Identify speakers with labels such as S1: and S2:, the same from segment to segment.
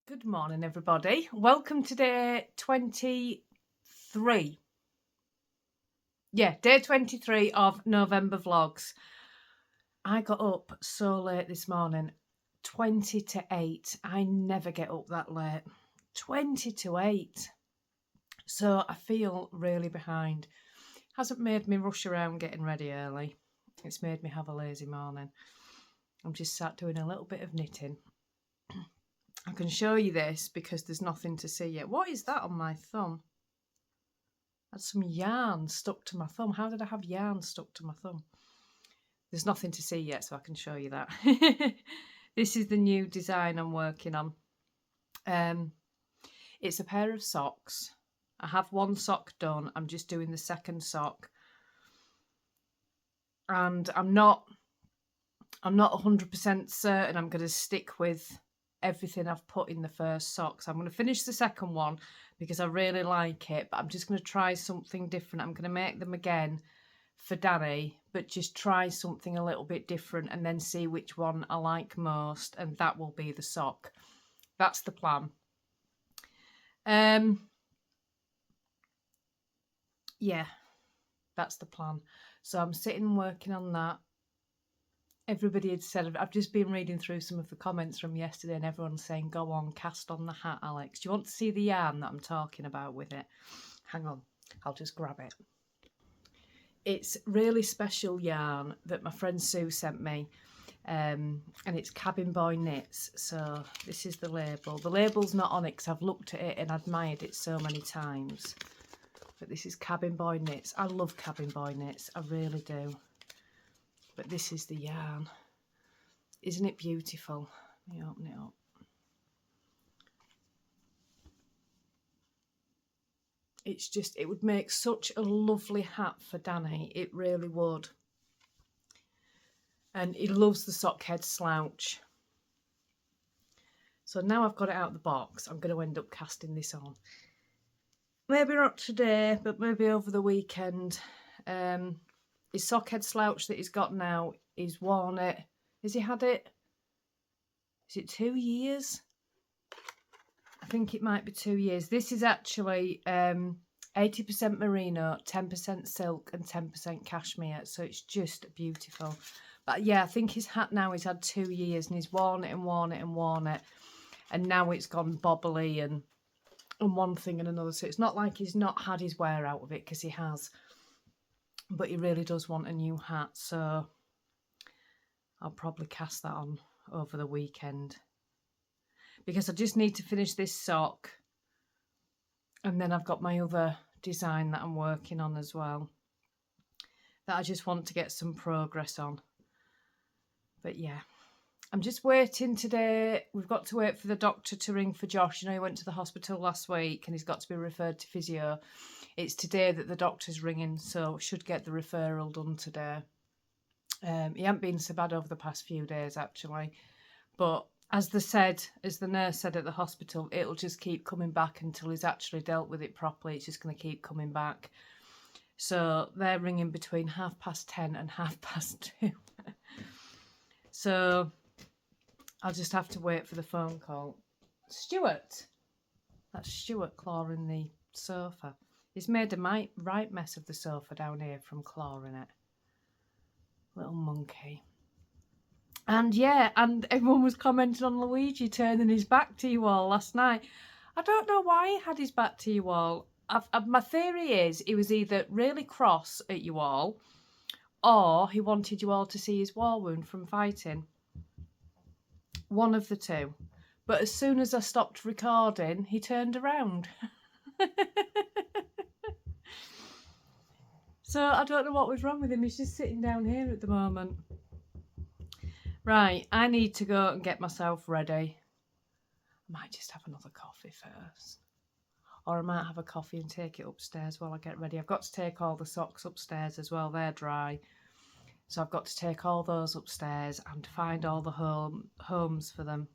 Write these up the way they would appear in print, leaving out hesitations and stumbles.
S1: Good morning, everybody. Welcome to day 23. Yeah, day 23 of November vlogs. I got up so late this morning, 20 to 8. I never get up that late. 20 to 8. So I feel really behind. Hasn't made me rush around getting ready early. It's made me have a lazy morning. I'm just sat doing a little bit of knitting. I can show you this because there's nothing to see yet. What is that on my thumb? I had some yarn stuck to my thumb. How did I have yarn stuck to my thumb? There's nothing to see yet, so I can show you that. This is the new design I'm working on. It's a pair of socks. I have one sock done. I'm just doing the second sock. And I'm not 100% certain I'm going to stick with everything I've put in the first sock. So I'm going to finish the second one because I really like it, but I'm just going to try something different. I'm going to make them again for Danny, but just try something a little bit different and then see which one I like most, and that will be the sock. That's the plan. Yeah, that's the plan. So I'm sitting working on that. Everybody had said, I've just been reading through some of the comments from yesterday and everyone's saying, go on, cast on the hat, Alex. Do you want to see the yarn that I'm talking about with it? Hang on, I'll just grab it. It's really special yarn that my friend Sue sent me, and it's Cabin Boy Knits. So this is the label. The label's not on it because I've looked at it and admired it so many times. But this is Cabin Boy Knits. I love Cabin Boy Knits, I really do. But this is the yarn. Isn't it beautiful? Let me open it up. It's just, it would make such a lovely hat for Danny. It really would. And he loves the sock head slouch. So now I've got it out of the box, I'm going to end up casting this on. Maybe not today, but maybe over the weekend. His sock head slouch that he's got now, he's worn it. Has he had it? Is it 2 years? I think it might be 2 years. This is actually 80% merino, 10% silk and 10% cashmere. So it's just beautiful. But yeah, I think his hat now he's had 2 years and he's worn it and worn it and worn it. And now it's gone bobbly and one thing and another. So it's not like he's not had his wear out of it, because he has. But he really does want a new hat, so I'll probably cast that on over the weekend. Because I just need to finish this sock. And then I've got my other design that I'm working on as well, that I just want to get some progress on. But yeah, I'm just waiting today. We've got to wait for the doctor to ring for Josh. You know, he went to the hospital last week and he's got to be referred to physio. It's today that the doctor's ringing, so should get the referral done today. He hasn't been so bad over the past few days, actually. But as the nurse said at the hospital, it'll just keep coming back until he's actually dealt with it properly. It's just going to keep coming back. So they're ringing between 10:30 and 2:30. So I'll just have to wait for the phone call. Stuart. That's Stuart clawing the sofa. He's made a right mess of the sofa down here from clawing it. Little monkey. And yeah, and everyone was commenting on Luigi turning his back to you all last night. I don't know why he had his back to you all. My theory is he was either really cross at you all, or he wanted you all to see his war wound from fighting. One of the two. But as soon as I stopped recording, he turned around. So I don't know what was wrong with him. He's just sitting down here at the moment. Right, I need to go and get myself ready. I might just have another coffee first. Or I might have a coffee and take it upstairs while I get ready. I've got to take all the socks upstairs as well. They're dry. So I've got to take all those upstairs and find all the homes for them.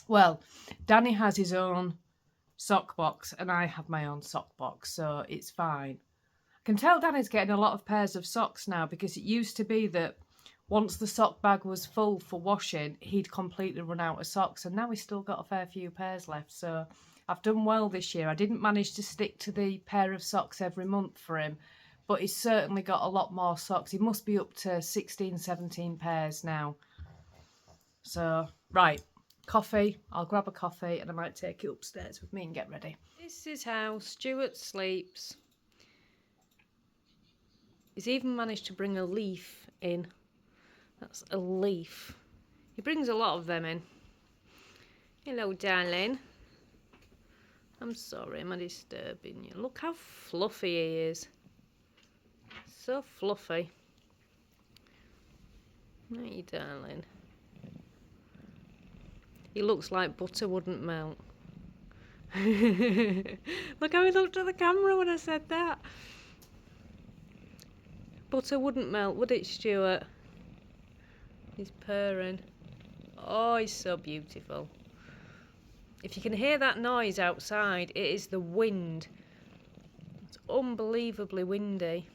S1: Well, Danny has his own sock box and I have my own sock box, so it's fine. I can tell Danny's getting a lot of pairs of socks now, because it used to be that once the sock bag was full for washing, he'd completely run out of socks, and now he's still got a fair few pairs left. So I've done well this year. I didn't manage to stick to the pair of socks every month for him, but he's certainly got a lot more socks. He must be up to 16, 17 pairs now. So, right, coffee. I'll grab a coffee and I might take you upstairs with me and get ready. This is how Stuart sleeps. He's even managed to bring a leaf in. That's a leaf. He brings a lot of them in. Hello, darling. I'm sorry, am I disturbing you? Look how fluffy he is. So fluffy. Hey, darling. He looks like butter wouldn't melt. Look how he looked at the camera when I said that. Butter wouldn't melt, would it, Stuart? He's purring. Oh, he's so beautiful. If you can hear that noise outside, it is the wind. It's unbelievably windy.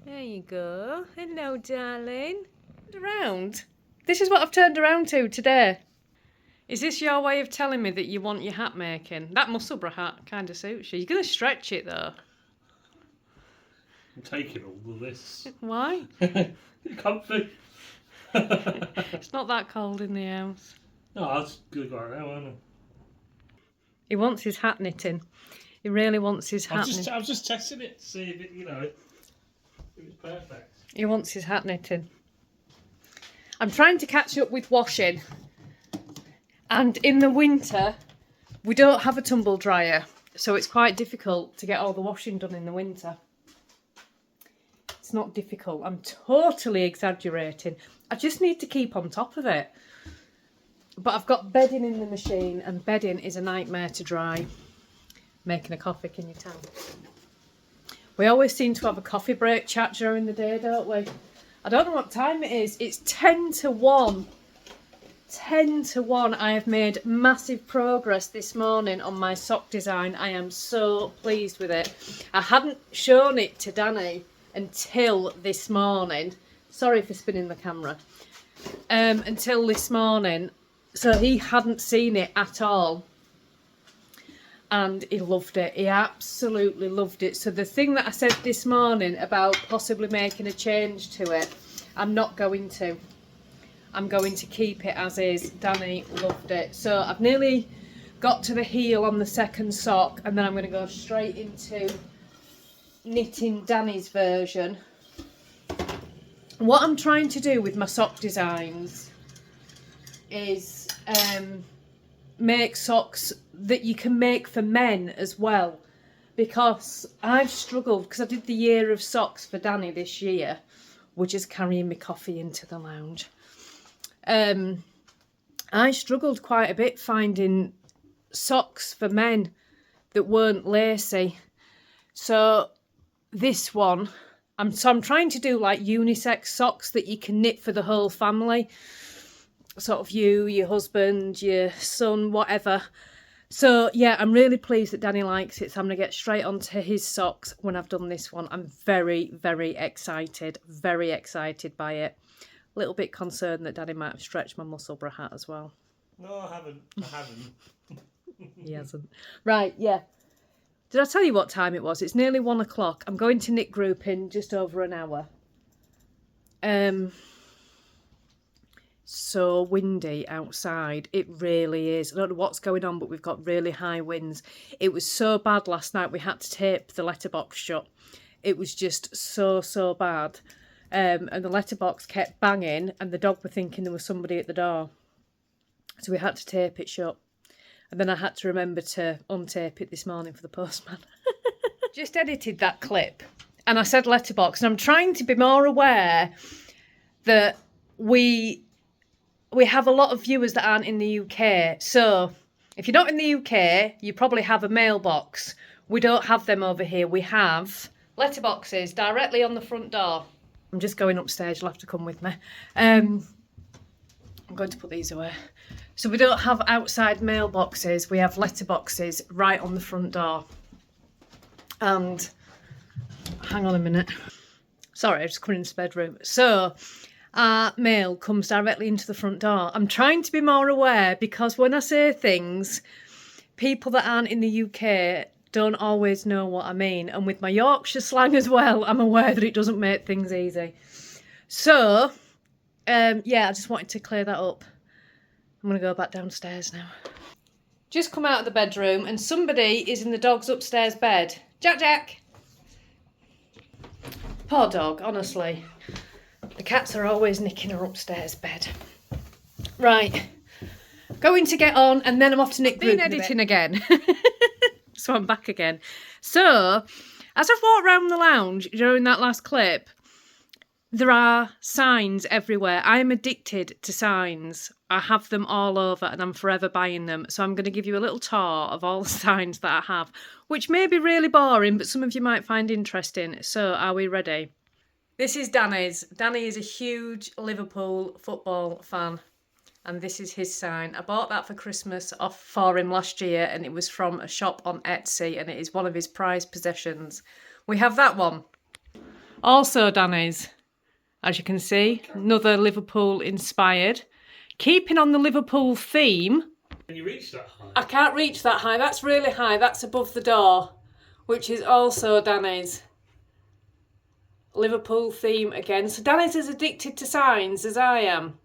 S1: There you go. Hello, darling. Around. This is what I've turned around to today. Is this your way of telling me that you want your hat making? That Musselburgh hat kind of suits you. You're going to stretch it though.
S2: I'm taking all of this.
S1: Why?
S2: Comfy.
S1: It's not that cold in the house.
S2: No, that's good right now, isn't it?
S1: He wants his hat knitting. He really wants his hat knitting.
S2: I was just testing it to see if it, if it's perfect.
S1: He wants his hat knitting. I'm trying to catch up with washing. And in the winter, we don't have a tumble dryer. So it's quite difficult to get all the washing done in the winter. It's not difficult. I'm totally exaggerating. I just need to keep on top of it. But I've got bedding in the machine, and bedding is a nightmare to dry. Making a coffee, can you tell? We always seem to have a coffee break chat during the day, don't we? I don't know what time it is. It's 10 to 1. 10 to 1. I have made massive progress this morning on my sock design. I am so pleased with it. I hadn't shown it to Danny until this morning. Sorry for spinning the camera. Until this morning. So he hadn't seen it at all. And he loved it. He absolutely loved it. So the thing that I said this morning about possibly making a change to it, I'm not going to. I'm going to keep it as is. Danny loved it. So I've nearly got to the heel on the second sock, and then I'm going to go straight into knitting Danny's version. What I'm trying to do with my sock designs is make socks that you can make for men as well, because I've struggled, because I did the year of socks for Danny this year. We're just carrying my coffee into the lounge. I struggled quite a bit finding socks for men that weren't lacy. So this one, I'm trying to do like unisex socks that you can knit for the whole family. Sort of you, your husband, your son, whatever. So yeah, I'm really pleased that Danny likes it. So I'm going to get straight onto his socks when I've done this one. I'm very, very excited by it. A little bit concerned that Danny might have stretched my Musselburgh hat as well.
S2: No, I haven't.
S1: He hasn't. Right, yeah. Did I tell you what time it was? It's nearly 1 o'clock. I'm going to knit group in just over an hour. So windy outside. It really is. I don't know what's going on, but we've got really high winds. It was so bad last night. We had to tape the letterbox shut. It was just so bad. And the letterbox kept banging, and the dog were thinking there was somebody at the door. So we had to tape it shut. And then I had to remember to untape it this morning for the postman. Just edited that clip, and I said letterbox, and I'm trying to be more aware that we have a lot of viewers that aren't in the UK. So if you're not in the UK, you probably have a mailbox. We don't have them over here. We have letterboxes directly on the front door. I'm just going upstairs. You'll have to come with me. I'm going to put these away. So we don't have outside mailboxes. We have letterboxes right on the front door. And hang on a minute. Sorry, I just come into the bedroom. So, our mail comes directly into the front door. I'm trying to be more aware because when I say things, people that aren't in the UK don't always know what I mean. And with my Yorkshire slang as well, I'm aware that it doesn't make things easy. So, yeah, I just wanted to clear that up. I'm going to go back downstairs now. Just come out of the bedroom and somebody is in the dog's upstairs bed. Jack, Jack! Poor dog, honestly. The cats are always nicking her upstairs bed. Right. Going to get on and then I'm off to Nick Group. Been editing again. So I'm back again. So, as I've walked around the lounge during that last clip, there are signs everywhere. I'm addicted to signs. I have them all over and I'm forever buying them. So I'm going to give you a little tour of all the signs that I have, which may be really boring, but some of you might find interesting. So are we ready? This is Danny's. Danny is a huge Liverpool football fan. And this is his sign. I bought that for Christmas off for him last year and it was from a shop on Etsy and it is one of his prized possessions. We have that one. Also Danny's. As you can see, another Liverpool inspired. Keeping on the Liverpool theme.
S2: Can you reach that high?
S1: I can't reach that high. That's really high. That's above the door, which is also Danny's. Liverpool theme again. So Danny's as addicted to signs as I am.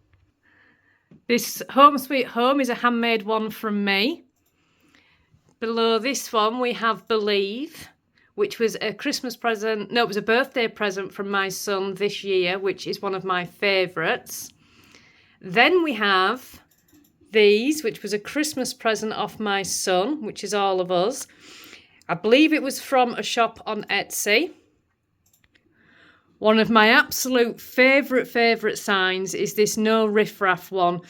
S1: This Home Sweet Home is a handmade one from me. Below this one we have Believe, which was a Christmas present. No, it was a birthday present from my son this year, which is one of my favourites. Then we have these, which was a Christmas present off my son, which is all of us. I believe it was from a shop on Etsy. One of my absolute favourite signs is this no riffraff one.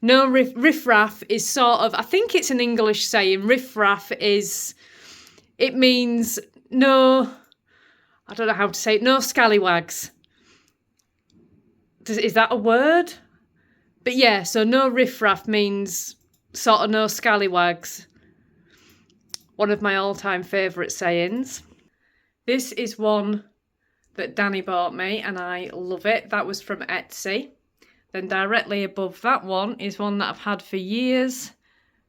S1: No riffraff is sort of, I think it's an English saying. Riffraff is, it means no, I don't know how to say it, no scallywags. Is that a word? But yeah, so no riffraff means sort of no scallywags. One of my all-time favourite sayings. This is one that Danny bought me and I love it. That was from Etsy. Then directly above that one is one that I've had for years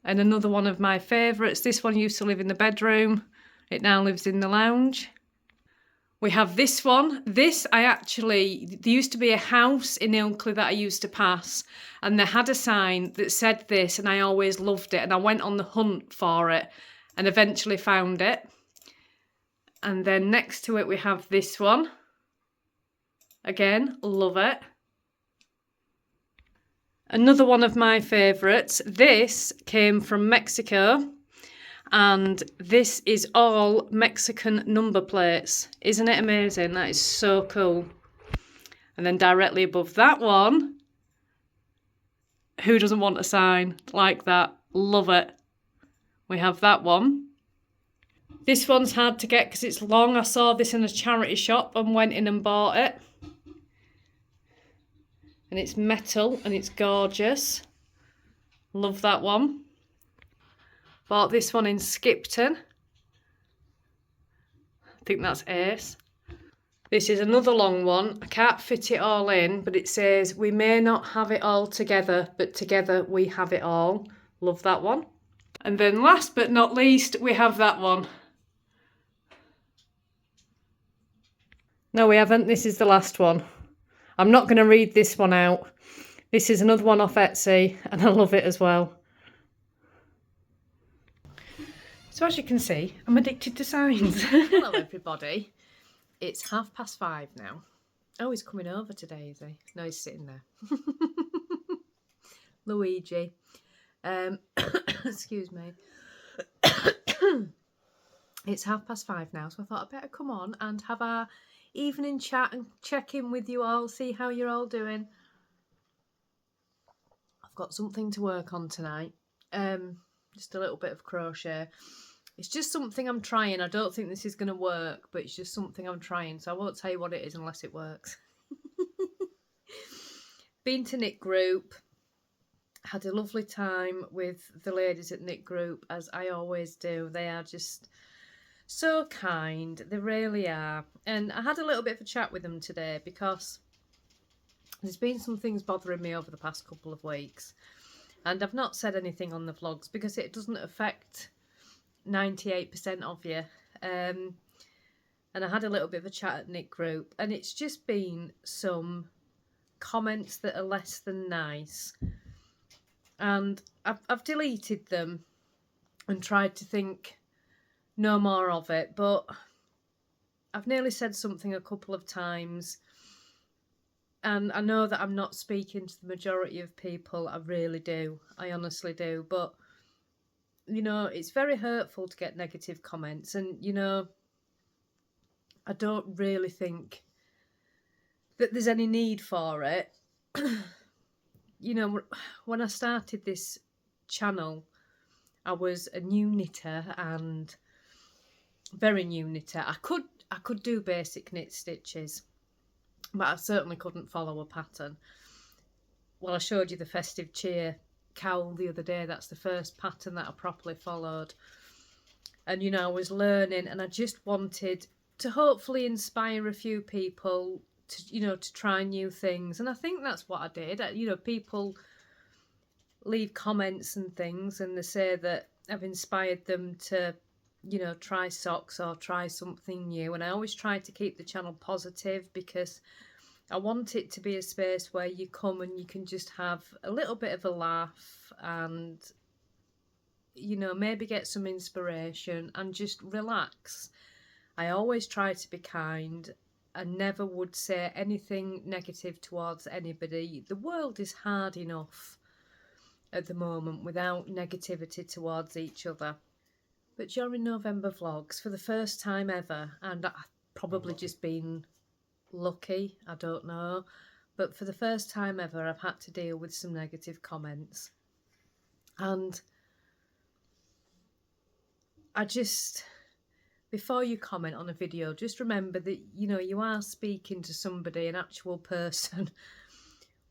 S1: and another one of my favourites. This one used to live in the bedroom. It now lives in the lounge. We have this one. This there used to be a house in Ilkley that I used to pass and they had a sign that said this and I always loved it and I went on the hunt for it and eventually found it. And then next to it we have this one. Again, love it. Another one of my favourites. This came from Mexico. And this is all Mexican number plates. Isn't it amazing? That is so cool. And then directly above that one, who doesn't want a sign like that? Love it. We have that one. This one's hard to get because it's long. I saw this in a charity shop and went in and bought it. And it's metal and it's gorgeous. Love that one. Bought this one in Skipton. I think that's Ace. This is another long one. I can't fit it all in, but it says, we may not have it all together, but together we have it all. Love that one. And then last but not least, we have that one. No, we haven't. This is the last one. I'm not going to read this one out. This is another one off Etsy, and I love it as well. So as you can see, I'm addicted to signs. Hello everybody. It's 5:30 now. Oh, he's coming over today, is he? No, he's sitting there. Luigi. Excuse me. It's 5:30 now, so I thought I'd better come on and have our evening chat and check in with you all, see how you're all doing. I've got something to work on tonight. Just a little bit of crochet. It's just something I'm trying. I don't think this is going to work, but it's just something I'm trying, so I won't tell you what it is unless it works. Been to Knit Group. Had a lovely time with the ladies at Knit Group, as I always do. They are just so kind. They really are. And I had a little bit of a chat with them today because there's been some things bothering me over the past couple of weeks. And I've not said anything on the vlogs because it doesn't affect 98% of you. And I had a little bit of a chat at Nick group, and it's just been some comments that are less than nice. And I've deleted them and tried to think no more of it, but I've nearly said something a couple of times, and I know that I'm not speaking to the majority of people. I really do. I honestly do. But, you know, it's very hurtful to get negative comments, and, you know, I don't really think that there's any need for it. You know, when I started this channel, I was a new knitter, and very new knitter. I could do basic knit stitches, but I certainly couldn't follow a pattern. Well, I showed you the festive cheer cowl the other day. That's the first pattern that I properly followed. And, you know, I was learning, and I just wanted to hopefully inspire a few people to, you know, to try new things. And I think that's what I did. You know, people leave comments and things, and they say that I've inspired them to, you know, try socks or try something new. And I always try to keep the channel positive because I want it to be a space where you come and you can just have a little bit of a laugh and, you know, maybe get some inspiration and just relax. I always try to be kind. I never would say anything negative towards anybody. The world is hard enough at the moment without negativity towards each other. But during November vlogs, for the first time ever, and I've probably just been lucky, I don't know, but for the first time ever I've had to deal with some negative comments. And I just, before you comment on a video, just remember that, you know, you are speaking to somebody, an actual person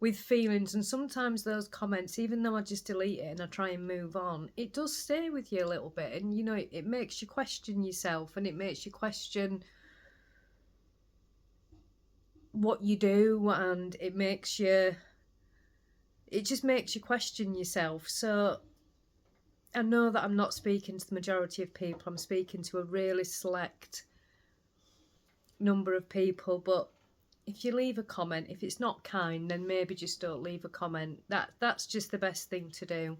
S1: with feelings, and sometimes those comments, even though I just delete it and I try and move on, it does stay with you a little bit, and, you know, it makes you question yourself, and it makes you question what you do, and it just makes you question yourself. So I know that I'm not speaking to the majority of people. I'm speaking to a really select number of people, but if you leave a comment, if it's not kind, then maybe just don't leave a comment. That's just the best thing to do.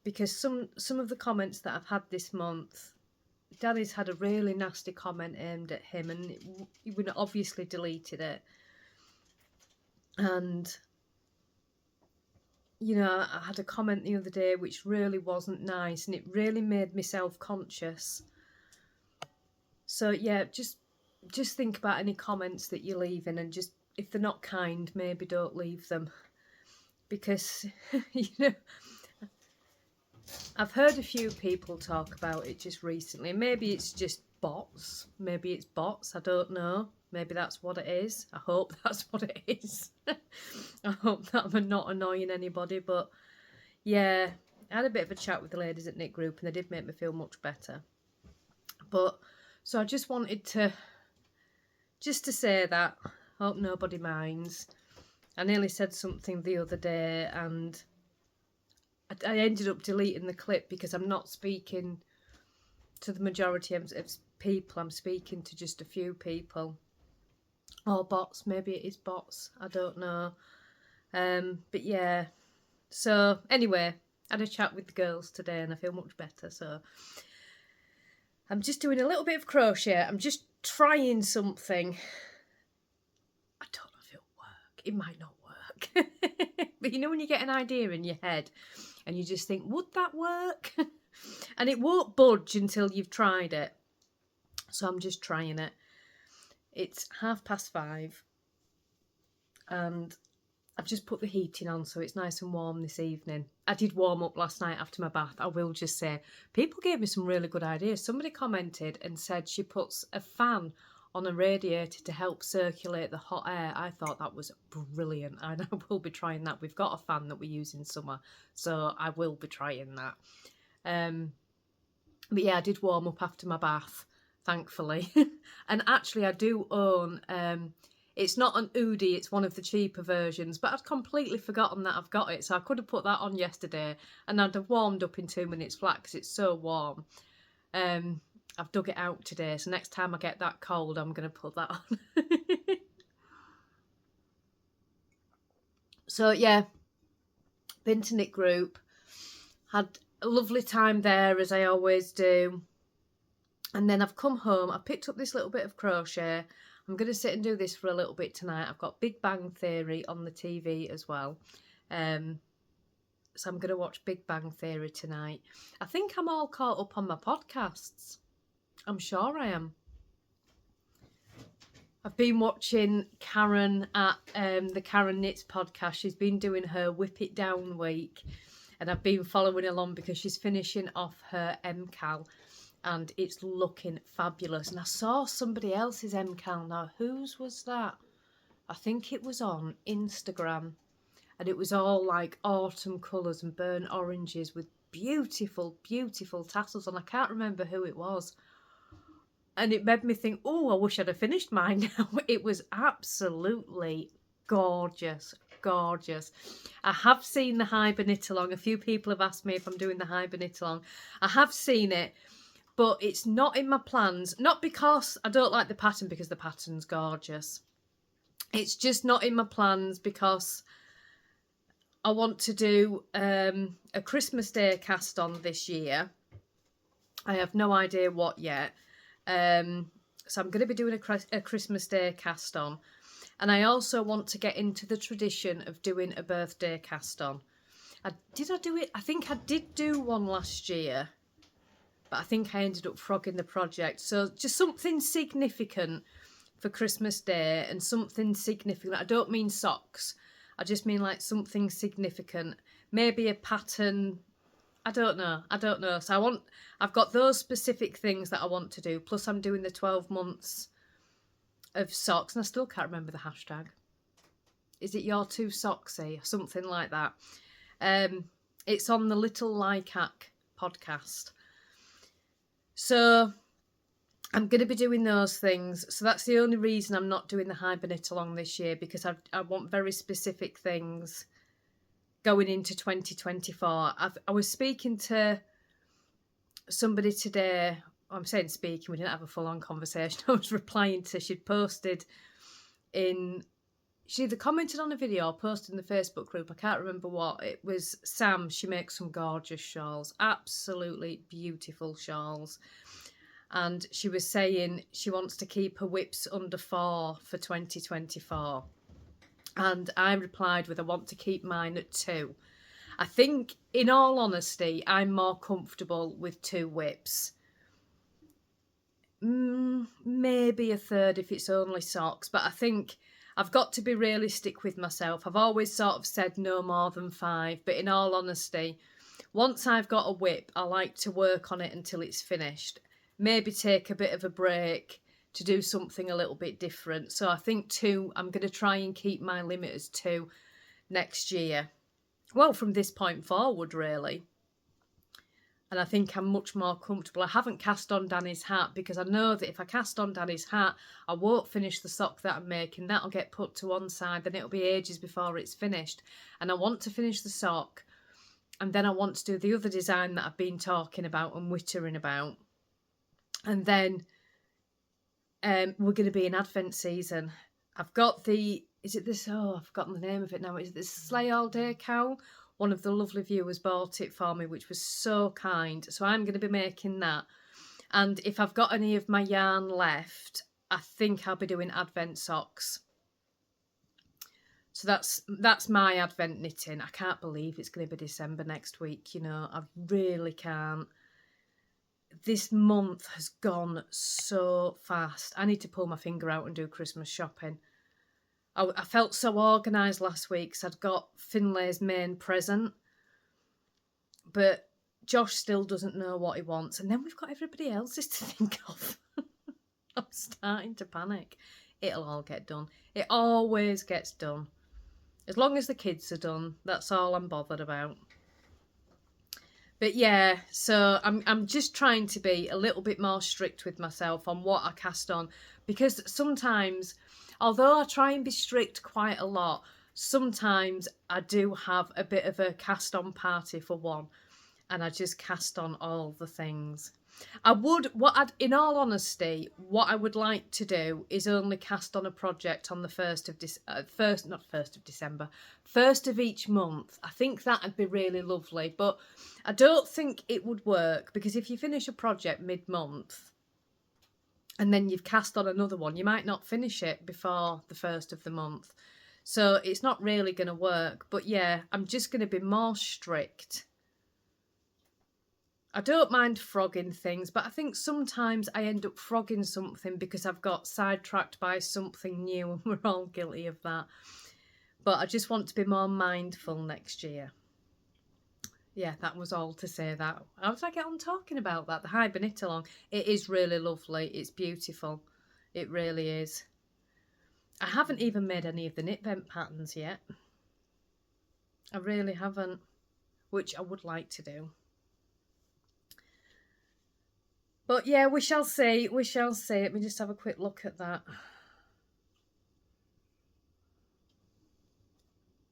S1: Because some of the comments that I've had this month, Danny's had a really nasty comment aimed at him, and he would obviously deleted it. And, you know, I had a comment the other day which really wasn't nice, and it really made me self-conscious. So yeah, just think about any comments that you're leaving, and just, if they're not kind, maybe don't leave them. Because, you know, I've heard a few people talk about it just recently. Maybe it's just bots. Maybe it's bots. I don't know. Maybe that's what it is. I hope that's what it is. I hope that I'm not annoying anybody. But yeah, I had a bit of a chat with the ladies at Knit Group, and they did make me feel much better. But so I just wanted to say that. Hope nobody minds. I nearly said something the other day, and I ended up deleting the clip because I'm not speaking to the majority of people. I'm speaking to just a few people. Or bots. Maybe it is bots. I don't know. But yeah. So anyway, I had a chat with the girls today, and I feel much better. So I'm just doing a little bit of crochet. I'm just trying something. I don't know if it'll work. It might not work. But you know when you get an idea in your head and you just think, would that work? And it won't budge until you've tried it. So I'm just trying it. It's 5:30 and I've just put the heating on, so it's nice and warm this evening. I did warm up last night after my bath, I will just say. People gave me some really good ideas. Somebody commented and said she puts a fan on a radiator to help circulate the hot air. I thought that was brilliant, and I will be trying that. We've got a fan that we use in summer, so I will be trying that. But yeah, I did warm up after my bath, thankfully. And actually I do own, it's not an Oodie, it's one of the cheaper versions, but I'd completely forgotten that I've got it, so I could have put that on yesterday and I'd have warmed up in 2 minutes flat because it's so warm. I've dug it out today, so next time I get that cold, I'm going to put that on. So yeah, been to knit group, had a lovely time there as I always do. And then I've come home, I picked up this little bit of crochet. I'm going to sit and do this for a little bit tonight. I've got Big Bang Theory on the TV as well. So I'm going to watch Big Bang Theory tonight. I think I'm all caught up on my podcasts. I'm sure I am. I've been watching Karen at the Karen Knits podcast. She's been doing her Whip It Down week. And I've been following along because she's finishing off her MCAL. And it's looking fabulous. And I saw somebody else's MCAL now. Whose was that? I think it was on Instagram. And it was all like autumn colours and burnt oranges with beautiful, beautiful tassels. And I can't remember who it was. And it made me think, oh, I wish I'd have finished mine now. It was absolutely gorgeous, gorgeous. I have seen the Hyber Knit Along. A few people have asked me if I'm doing the Hyber Knit Along. I have seen it, but it's not in my plans. Not because I don't like the pattern, because the pattern's gorgeous. It's just not in my plans because I want to do a Christmas Day cast on this year. I have no idea what yet. So I'm going to be doing a Christmas Day cast on. And I also want to get into the tradition of doing a birthday cast on. Did I do it? I think I did do one last year. But I think I ended up frogging the project. So just something significant for Christmas Day, and something significant. I don't mean socks. I just mean like something significant. Maybe a pattern. I don't know. So I've got those specific things that I want to do. Plus I'm doing the 12 months of socks. And I still can't remember the hashtag. Is it You're Too Socksy? Or something like that. It's on the Little Lycac podcast. So I'm going to be doing those things. So that's the only reason I'm not doing the Hyber Knit Along this year, because I want very specific things going into 2024. I was speaking to somebody today. I'm saying speaking, we didn't have a full-on conversation. I was replying to, she'd posted in, she either commented on a video or posted in the Facebook group. I can't remember what. It was Sam. She makes some gorgeous shawls. Absolutely beautiful shawls. And she was saying she wants to keep her whips under 4 for 2024. And I replied with, I want to keep mine at 2. I think, in all honesty, I'm more comfortable with 2 whips. Maybe a third if it's only socks. But I think I've got to be realistic with myself. I've always sort of said no more than 5. But in all honesty, once I've got a whip, I like to work on it until it's finished. Maybe take a bit of a break to do something a little bit different. So I think 2, I'm going to try and keep my limit as 2 next year. Well, from this point forward, really. And I think I'm much more comfortable. I haven't cast on Danny's hat because I know that if I cast on Danny's hat, I won't finish the sock that I'm making. That'll get put to one side, then it'll be ages before it's finished. And I want to finish the sock, and then I want to do the other design that I've been talking about and wittering about. And then we're going to be in Advent season. I've got the, is it this, oh, I've forgotten the name of it now. Is it this Slay All Day cowl? One of the lovely viewers bought it for me, which was so kind. So I'm going to be making that. And if I've got any of my yarn left, I think I'll be doing Advent socks. So that's my Advent knitting. I can't believe it's going to be December next week. You know, I really can't. This month has gone so fast. I need to pull my finger out and do Christmas shopping. I felt so organised last week because I'd got Finlay's main present. But Josh still doesn't know what he wants. And then we've got everybody else's to think of. I'm starting to panic. It'll all get done. It always gets done. As long as the kids are done, that's all I'm bothered about. But yeah, so I'm just trying to be a little bit more strict with myself on what I cast on, because sometimes, although I try and be strict quite a lot, sometimes I do have a bit of a cast on party for one, and I just cast on all the things. In all honesty, what I would like to do is only cast on a project on the not 1st of December, 1st of each month. I think that'd be really lovely, but I don't think it would work, because if you finish a project mid-month and then you've cast on another one, you might not finish it before the 1st of the month. So it's not really going to work. But yeah, I'm just going to be more strict. I don't mind frogging things, but I think sometimes I end up frogging something because I've got sidetracked by something new, and we're all guilty of that. But I just want to be more mindful next year. Yeah, that was all to say that. How did I get on talking about that? The Hiber knit along. It is really lovely. It's beautiful. It really is. I haven't even made any of the knit vent patterns yet. I really haven't, which I would like to do. But yeah, we shall see. We shall see. Let me just have a quick look at that.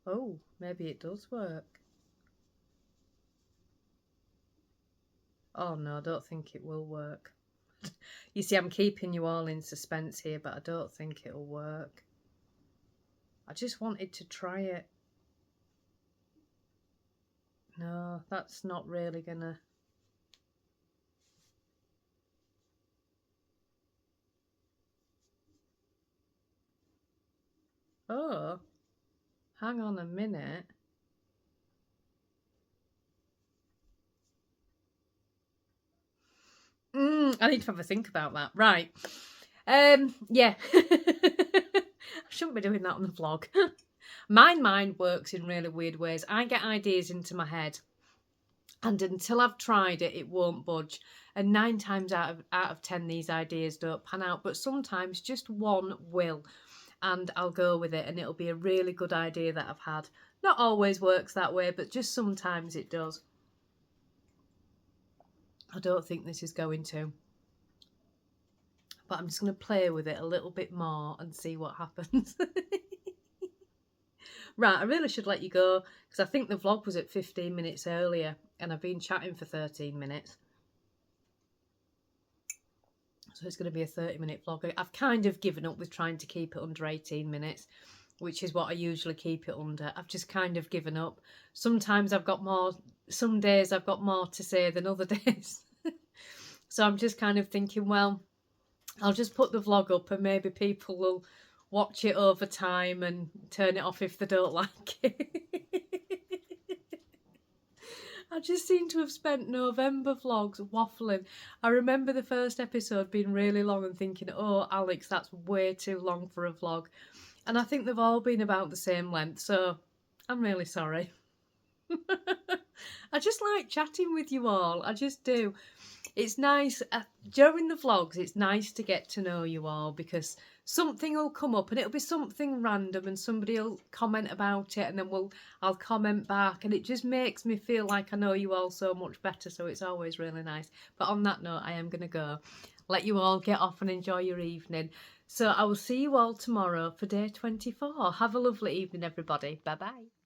S1: Oh, maybe it does work. Oh no, I don't think it will work. You see, I'm keeping you all in suspense here, but I don't think it'll work. I just wanted to try it. No, that's not really gonna... Oh, hang on a minute. I need to have a think about that. Right. Yeah. I shouldn't be doing that on the vlog. My mind works in really weird ways. I get ideas into my head, and until I've tried it, it won't budge. And 9 times out of 10, these ideas don't pan out. But sometimes just one will, and I'll go with it, and it'll be a really good idea that I've had. Not always works that way, but just sometimes it does. I don't think this is going to. But I'm just going to play with it a little bit more and see what happens. Right, I really should let you go, because I think the vlog was at 15 minutes earlier and I've been chatting for 13 minutes. So it's going to be a 30-minute vlog. I've kind of given up with trying to keep it under 18 minutes, which is what I usually keep it under. I've just kind of given up. Sometimes I've got more, some days I've got more to say than other days. So I'm just kind of thinking, well, I'll just put the vlog up and maybe people will watch it over time and turn it off if they don't like it. I just seem to have spent November vlogs waffling. I remember the first episode being really long and thinking, oh, Alex, that's way too long for a vlog. And I think they've all been about the same length, so I'm really sorry. I just like chatting with you all. I just do. It's nice during the vlogs. It's nice to get to know you all, because something will come up and it'll be something random and somebody will comment about it, and then I'll comment back, and it just makes me feel like I know you all so much better. So it's always really nice. But on that note, I am going to go. Let you all get off and enjoy your evening. So I will see you all tomorrow for day 24. Have a lovely evening, everybody. Bye bye.